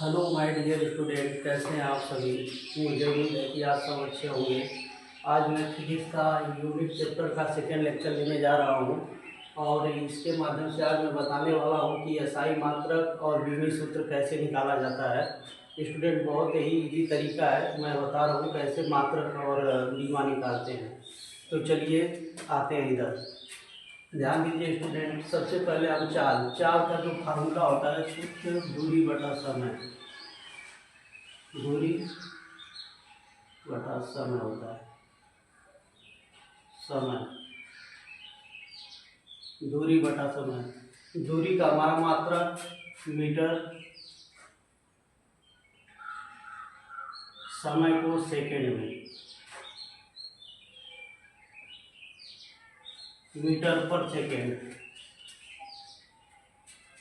Hello my dear student, कैसे हैं आप सभी। मुझे उम्मीद है कि आप सब अच्छे होंगे। आज मैं फिजिक्स का यूनिट चैप्टर का सेकेंड लेक्चर लेने जा रहा हूं और इसके माध्यम से आज मैं बताने वाला हूं कि एसआई मात्रक और बीमी सूत्र कैसे निकाला जाता है। स्टूडेंट, बहुत ही इजी तरीका है, मैं बता रहा हूँ कैसे मात्रक और बीमा निकालते हैं। तो चलिए आते हैं इधर। ध्यान दीजिए स्टूडेंट, सबसे पहले हम चाल चाल का जो फार्मूला होता है सूत्र दूरी बटा समय, दूरी बटा समय होता है। समय, दूरी बटा समय। दूरी का हमारा मात्रक मीटर, समय को सेकेंड में, मीटर पर सेकेंड।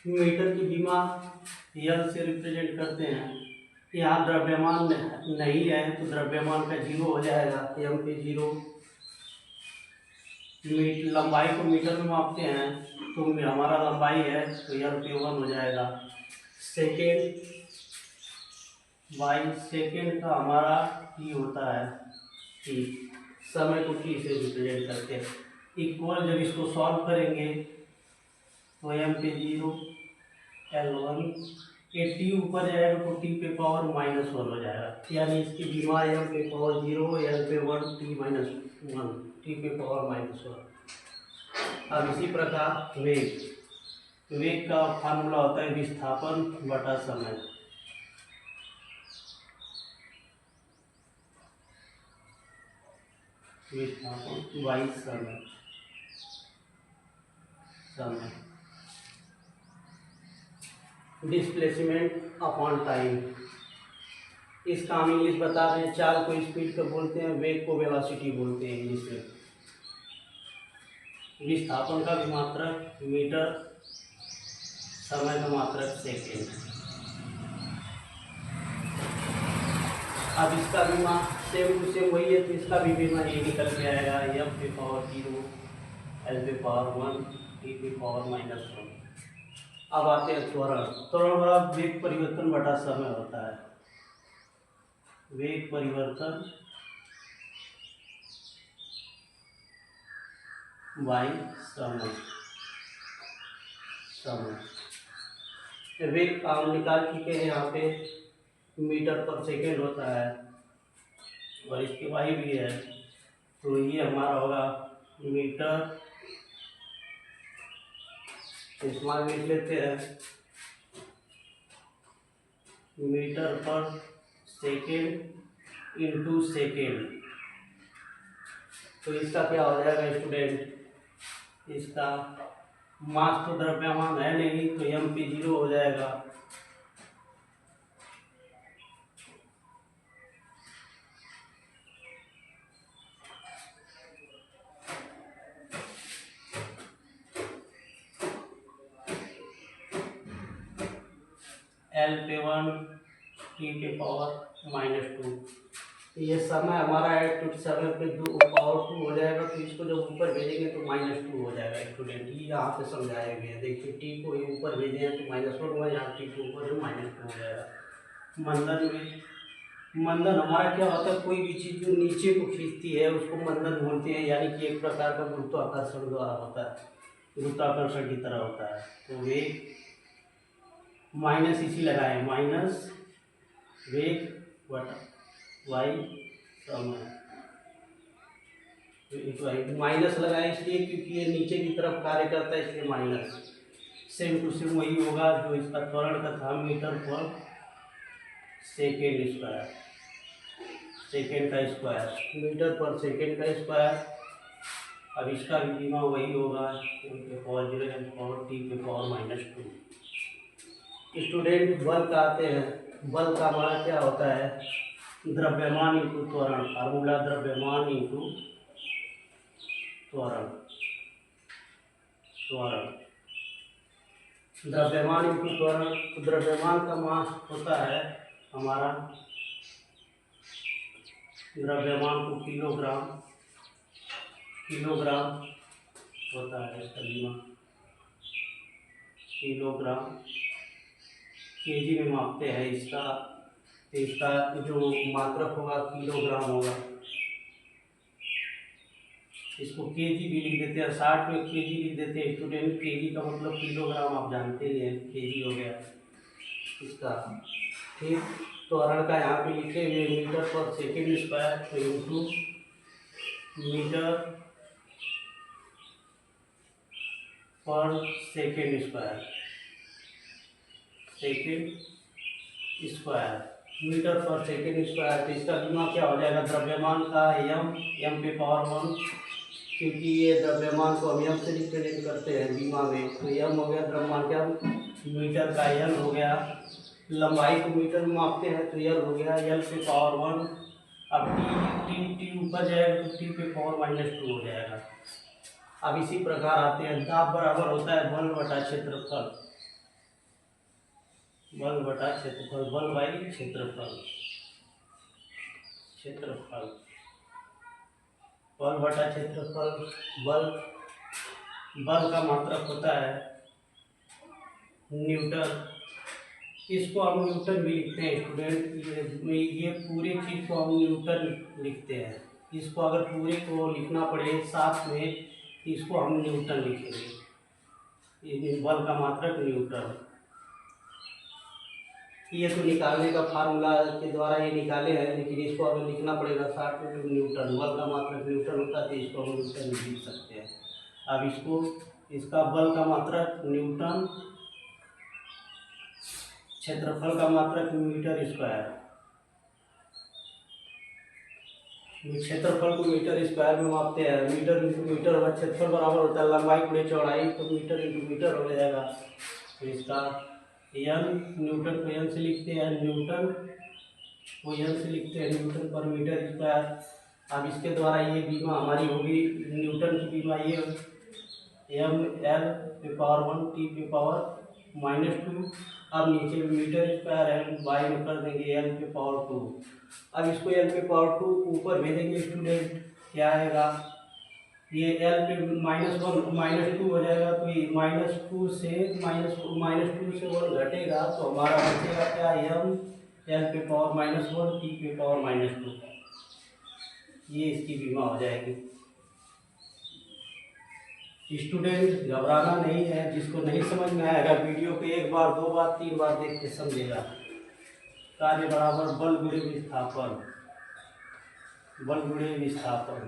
मीटर की बीमा यल से रिप्रेजेंट करते हैं। यहाँ द्रव्यमान नहीं है तो द्रव्यमान का जीरो हो जाएगा, एम पे जीरो। लंबाई को मीटर में मापते हैं तो हमारा लंबाई है तो यल पे 1 हो जाएगा। सेकेंड बाई सेकेंड का हमारा टी होता है, टी। समय को टी से रिप्रेजेंट करते हैं। इक्वल जब इसको सॉल्व करेंगे तो एम पे जीरो, L1, ये टी ऊपर जाएगा तो टी पे पावर -1 हो जाएगा, यानी इसकी बीमा एम पे पावर जीरो, एल पे 1, टी-1, टी पे पावर -1। अब इसी प्रकार वेग, वेग का फार्मूला होता है विस्थापन बटा समय। विस्थापन बाई समय, समय डिस्प्लेसमेंट अपॉन टाइम। इसका हम इंग्लिश बता रहे हैं, चाल को स्पीड का बोलते हैं, वेग को वेलोसिटी बोलते हैं इंग्लिश में। विस्थापन का भी मात्रक मीटर, समय का मात्रक सेकेंड। अब इसका बीमा सेम टू सेम वही है तो इसका भी बीमा ये निकल के आएगा, एम पे पावर जीरो, एल पे पावर 1, टी पे पावर -1। अब आते हैं त्वरण। त्वरण बड़ा वेग परिवर्तन बटा समय होता है। वेग परिवर्तन बाई समय, समय। वेग का हम निकाल चुके हैं, यहाँ पे मीटर पर सेकेंड होता है और इसकी वाई भी है तो ये हमारा होगा मीटर, इस्तेमाल लिख लेते हैं, मीटर पर सेकेंड इंटू सेकेंड। तो इसका क्या हो जाएगा स्टूडेंट, इसका मास तो द्रव्यमान है नहीं तो एम पे जीरो हो जाएगा, एल पे 1, टी पे पावर -2। ये समय हमारा है तो समय पे पावर 2 हो जाएगा तो इसको जब ऊपर भेजेंगे तो -2 हो जाएगा स्टूडेंट। ये यहाँ पे समझाया गया है, देखिए टी को ये ऊपर भेजे हैं तो -1 हुआ, यहाँ टी को ऊपर -2 हो जाएगा। मंदन में, मंदन हमारा क्या होता है, कोई भी चीज़ जो नीचे को खींचती है उसको मंदन बोलते हैं, यानी कि एक प्रकार का गुरुत्वाकर्षण द्वारा होता है, गुरुत्वाकर्षण की तरह होता है। तो वेग माइनस इसी लगाए, माइनस वेग बटा वाई समय। माइनस लगाए इसलिए क्योंकि ये नीचे की तरफ कार्य करता है इसलिए माइनस। सेम टू सेम वही होगा जो इसका त्वरण का था, मीटर पर सेकेंड स्क्वायर, सेकेंड का स्क्वायर, मीटर पर सेकेंड का स्क्वायर। अब इसका भी बीमा वही होगा, पावर 0 पावर टी पे पावर -2। स्टूडेंट बल का आते हैं। बल का हमारा क्या होता है, द्रव्यमान इंटू त्वरण, फार्मूला द्रव्यमान इंटू त्वरण, त्वरण द्रव्यमान इंटू त्वरण। तो द्रव्यमान का मास होता है हमारा, द्रव्यमान को किलोग्राम, किलोग्राम होता है इसका बीमा, किलोग्राम केजी में मापते हैं इसका, तो इसका जो मात्रक होगा किलोग्राम होगा। इसको केजी भी लिख देते हैं, 60 में केजी लिख देते हैं स्टूडेंट। केजी का मतलब किलोग्राम आप जानते ही हैं, केजी हो गया इसका। ठीक, तो अरण का यहाँ पे लिखे हुए मीटर पर सेकेंड स्क्वायर, तो इंटू मीटर पर सेकेंड स्क्वायर, मीटर पर सेकेंड स्क्वायर। तो इसका बीमा क्या हो जाएगा, द्रव्यमान का एम पे पावर 1, क्योंकि ये द्रव्यमान को हम एम से रिप्रेजेंट करते हैं बीमा में। तो एम हो गया द्रव्यमान क्या, मीटर का एल हो गया। लंबाई को मीटर में मापते हैं तो एल हो गया, एल पे पावर 1। अब टी ऊपर जाएगा तो टी पे पावर -2 हो जाएगा। अब इसी प्रकार आते हैं, दाब बराबर होता है बल बटा क्षेत्रफल, बल बटा क्षेत्रफल, बल बाई क्षेत्रफल, बल बटा क्षेत्रफल। बल का मात्रक होता है न्यूटन। इसको हम न्यूटन भी लिखते हैं स्टूडेंट, ये पूरी चीज़ को हम न्यूटन लिखते हैं। इसको अगर पूरे को लिखना पड़े साथ में, इसको हम न्यूटन लिखेंगे। ये बल का मात्रक न्यूटन। ये तो निकालने का फार्मूला के द्वारा ये निकाले हैं, लेकिन इसको अगर लिखना पड़ेगा 60 में, तो न्यूटन, बल का मात्रक न्यूटन होता है, तो इसको हम न्यूटन भी लिख सकते हैं। अब इसको, इसका बल का मात्रक न्यूटन, क्षेत्रफल का मात्रक मीटर स्क्वायर। क्षेत्रफल को मीटर स्क्वायर में मापते हैं, मीटर इंटू मीटर होगा, क्षेत्रफल बराबर होता है लंबाई गुणे चौड़ाई, तो मीटर इंटू मीटर हो जाएगा। तो इसका एन, न्यूटन को एन से लिखते हैं, न्यूटन को एन से लिखते हैं, न्यूटन पर मीटर स्क्वायर। अब इसके द्वारा ये बीमा हमारी होगी, न्यूटन की बीमा ये एम एल पे पावर 1 टी पे पावर -2। अब नीचे मीटर स्क्वायर है, बाई में कर देंगे एल पे पावर 2। अब इसको एल पे पावर 2 ऊपर भेजेंगे स्टूडेंट, क्या आएगा, ये एल पे -1 -2 हो जाएगा, तो ये -2 से -1 घटेगा, तो हमारा बचेगा क्या, एम एल पे पावर -1 टी पे पावर -2। ये इसकी बीमा हो जाएगी। स्टूडेंट घबराना नहीं है, जिसको नहीं समझ में आएगा वीडियो को 1 बार 2 बार 3 बार देख के समझेगा। कार्य बराबर बल गुणे विस्थापन, बल गुणे विस्थापन,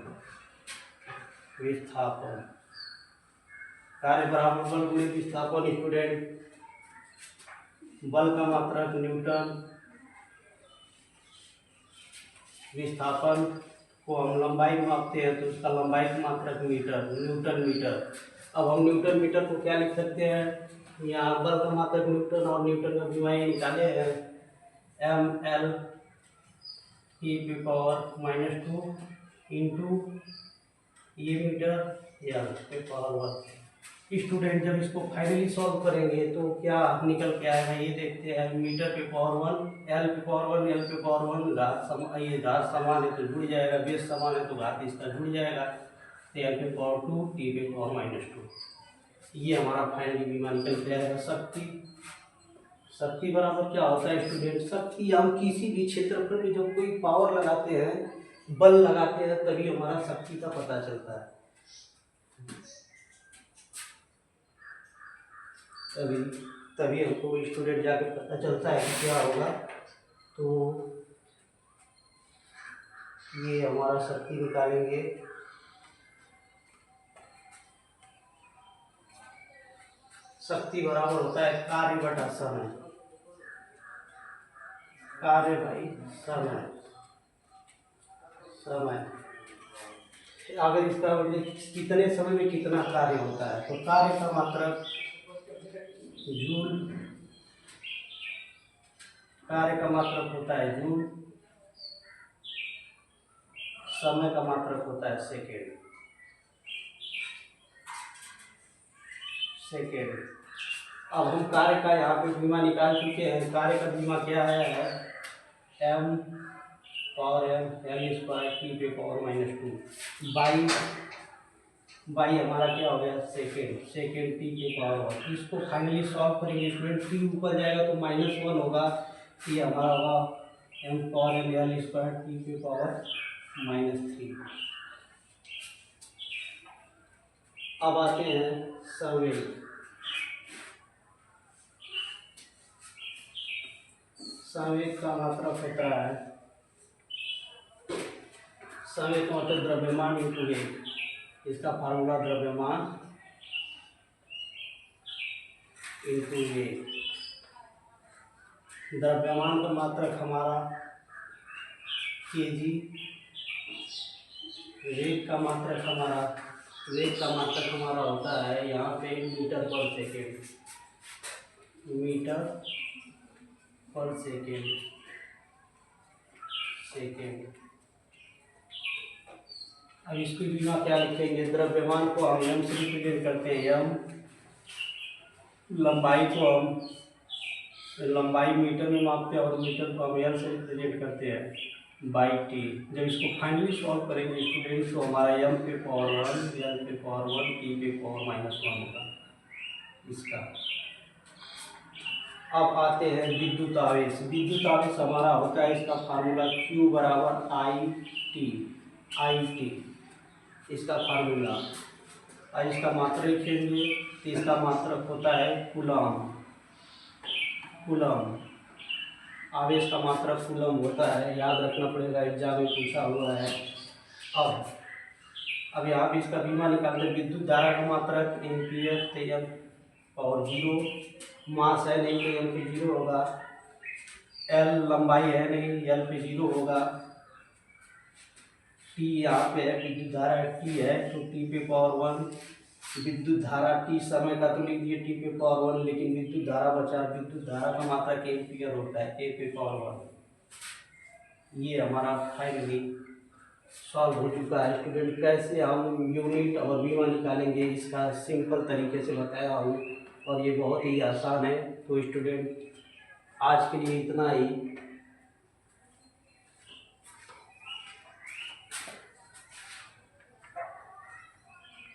कार्य बराबर बल गुणे विस्थापन। स्टूडेंट, बल का मात्रक न्यूटन, विस्थापन को हम लंबाई में मापते हैं, तो उसका लंबाई का मात्रक मीटर, न्यूटन मीटर। अब हम न्यूटन मीटर को क्या लिख सकते हैं, यहाँ बल का मात्रक न्यूटन और न्यूटन का बीमा ये निकाले हैं, एम एल टी पे पावर -2 इंटू ये मीटर एल पे पावर 1। स्टूडेंट, जब इसको फाइनली सॉल्व करेंगे तो क्या निकल के आएगा, ये देखते हैं। मीटर पे पावर 1, एल पे पावर 1, एल पे पावर 1, ये घात समान है तो जुड़ जाएगा, बेस समान है तो घात इसका जुड़ जाएगा, तो एल पे पावर 2 टी पे पावर -2। ये हमारा फाइनली बीमा निकल के आएगा। शक्ति बराबर क्या होता है स्टूडेंट, शक्ति हम किसी भी क्षेत्रफल में जब कोई पावर लगाते हैं, बल लगाते हैं, तभी हमारा शक्ति का पता चलता है। तभी हमको स्टूडेंट जाके पता चलता है कि क्या होगा। तो ये हमारा शक्ति निकालेंगे, शक्ति बराबर होता है कार्य बटा समय, कार्य भाई समय। अगर इसका कितने समय में कितना कार्य होता है, तो कार्य का मात्रक जूल, कार्य का मात्रक होता है जूल, समय का मात्रक होता है सेकेंड। अब हम कार्य का यहाँ पे बीमा निकाल चुके हैं। कार्य का बीमा क्या है, M power M L square T पे पावर -2 बाई बाई हमारा क्या हो गया सेकेंड टी के पावर 1। इसको फाइनली सॉल्व करेंगे स्टूडेंट, टी ऊपर जाएगा तो -1 होगा, टी हमारा होगा M power N L square T के पावर -3। अब आते हैं संवेग। संवेग का मात्रक होता है, संवेग का मतलब द्रव्यमान इंटू वेग। इसका फार्मूला द्रव्यमान इंटू वेग। द्रव्यमान का मात्रक हमारा केजी, वेग का मात्रक हमारा होता है यहाँ पे मीटर पर सेकेंड, मीटर पर सेकेंड। अब इसकी बिना क्या लिखेंगे, द्रव्यमान को हम एम से रिप्रेजेंट करते हैं, एम। लंबाई को हम लंबाई मीटर में मापते हैं और मीटर को हम एल से रिप्रेजेंट करते हैं बाई टी। जब इसको फाइनली सॉल्व करेंगे स्टूडेंट तो हमारा एम पे पावर 1, एल पे पावर 1, टी पे पावर -1 होगा इसका। अब आते हैं विद्युत आवेश। विद्युत आवेश हमारा होता है, इसका फार्मूला Q बराबर आई टी, इसका फार्मूला। और इसका मात्रक लिखेंगे तो इसका मात्रक होता है कूलम। आवेश का मात्रक कूलम होता है, याद रखना पड़ेगा, एग्जाम में पूछा हुआ है। अब यहाँ पे इसका बीमा निकालते हैं। विद्युत धारा का मात्रक एम्पियर, तो एम और 0, मास है नहीं तो एम पे 0 होगा, एल लंबाई है नहीं, एल पे 0 होगा, टी यहाँ पे है, विद्युत धारा टी है तो टी पे पावर 1। विद्युत धारा टी समय का तो लिख दिए टी पे पावर 1, लेकिन विद्युत धारा बचा, विद्युत धारा का मात्रक एम्पियर होता है, ए पे पावर 1। ये हमारा फाइनली सॉल्व हो चुका है स्टूडेंट। कैसे हम यूनिट और बीमा निकालेंगे इसका सिंपल तरीके से बताया हूँ और ये बहुत ही आसान है। तो स्टूडेंट आज के लिए इतना ही।